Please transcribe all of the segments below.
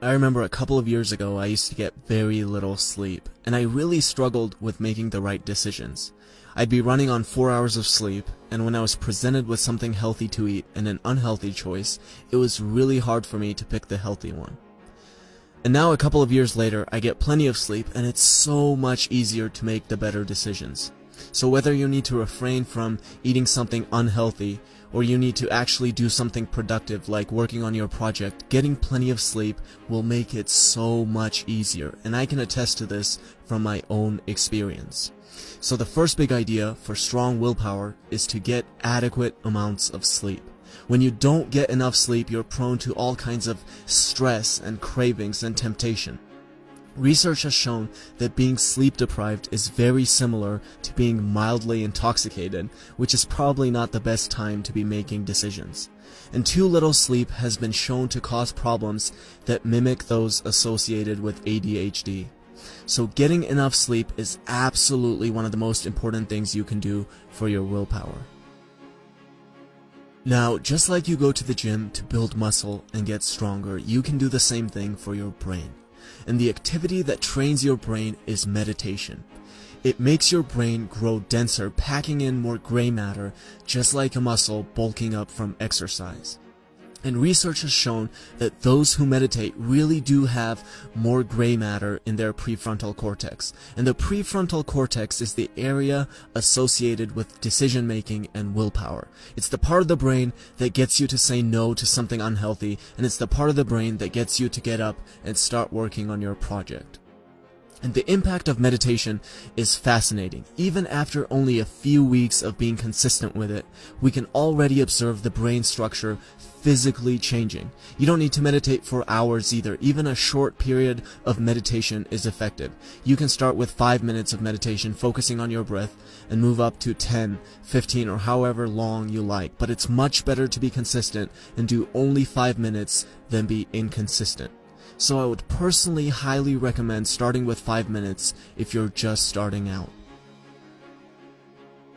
I remember a couple of years ago I used to get very little sleep, and I really struggled with making the right decisions. I'd be running on 4 hours of sleep, and when I was presented with something healthy to eat and an unhealthy choice, it was really hard for me to pick the healthy one. And now a couple of years later, I get plenty of sleep, and it's so much easier to make the better decisions. So whether you need to refrain from eating something unhealthy, or you need to actually do something productive like working on your project, getting plenty of sleep will make it so much easier, and I can attest to this from my own experience. So the first big idea for strong willpower is to get adequate amounts of sleep. When you don't get enough sleep, you're prone to all kinds of stress and cravings and temptation. Research has shown that being sleep deprived is very similar to being mildly intoxicated, which is probably not the best time to be making decisions. And too little sleep has been shown to cause problems that mimic those associated with ADHD. So getting enough sleep is absolutely one of the most important things you can do for your willpower. Now, just like you go to the gym to build muscle and get stronger, you can do the same thing for your brain. And the activity that trains your brain is meditation. It makes your brain grow denser, packing in more gray matter, just like a muscle bulking up from exercise. And research has shown that those who meditate really do have more gray matter in their prefrontal cortex. And the prefrontal cortex is the area associated with decision making and willpower. It's the part of the brain that gets you to say no to something unhealthy, and it's the part of the brain that gets you to get up and start working on your project. And the impact of meditation is fascinating. Even after only a few weeks of being consistent with it, we can already observe the brain structure physically changing. You don't need to meditate for hours either. Even a short period of meditation is effective. You can start with 5 minutes of meditation focusing on your breath and move up to 10, 15, or however long you like. But it's much better to be consistent and do only 5 minutes than be inconsistent. So I would personally highly recommend starting with 5 minutes if you're just starting out.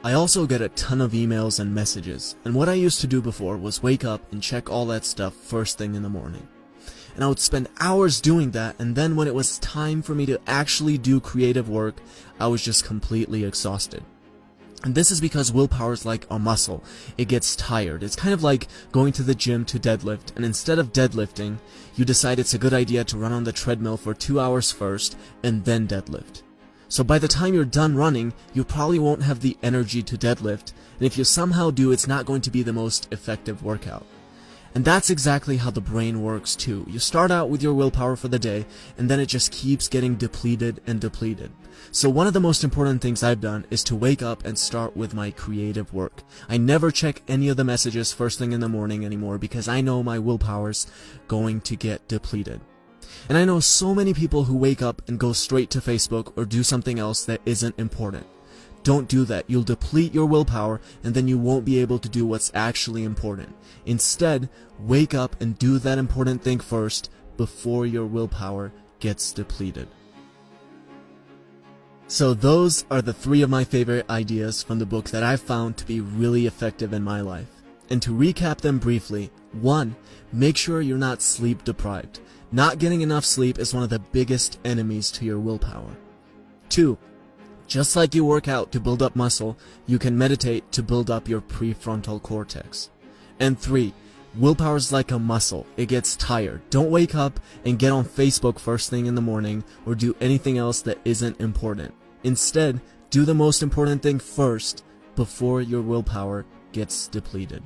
I also get a ton of emails and messages, and what I used to do before was wake up and check all that stuff first thing in the morning. And I would spend hours doing that, and then when it was time for me to actually do creative work, I was just completely exhausted. And this is because willpower is like a muscle. It gets tired. It's kind of like going to the gym to deadlift, and instead of deadlifting, you decide it's a good idea to run on the treadmill for 2 hours first and then deadlift. So by the time you're done running, you probably won't have the energy to deadlift, and if you somehow do, it's not going to be the most effective workout. And that's exactly how the brain works too. You start out with your willpower for the day, and then it just keeps getting depleted and depleted. So one of the most important things I've done is to wake up and start with my creative work. I never check any of the messages first thing in the morning anymore because I know my willpower's going to get depleted. And I know so many people who wake up and go straight to Facebook or do something else that isn't important. Don't do that. You'll deplete your willpower, and then you won't be able to do what's actually important. Instead, wake up and do that important thing first before your willpower gets depleted. So those are the 3 of my favorite ideas from the book that I've found to be really effective in my life. And to recap them briefly, 1. Make sure you're not sleep deprived. Not getting enough sleep is one of the biggest enemies to your willpower. 2. Just like you work out to build up muscle, you can meditate to build up your prefrontal cortex. And 3, willpower is like a muscle. It gets tired. Don't wake up and get on Facebook first thing in the morning or do anything else that isn't important. Instead, do the most important thing first before your willpower gets depleted.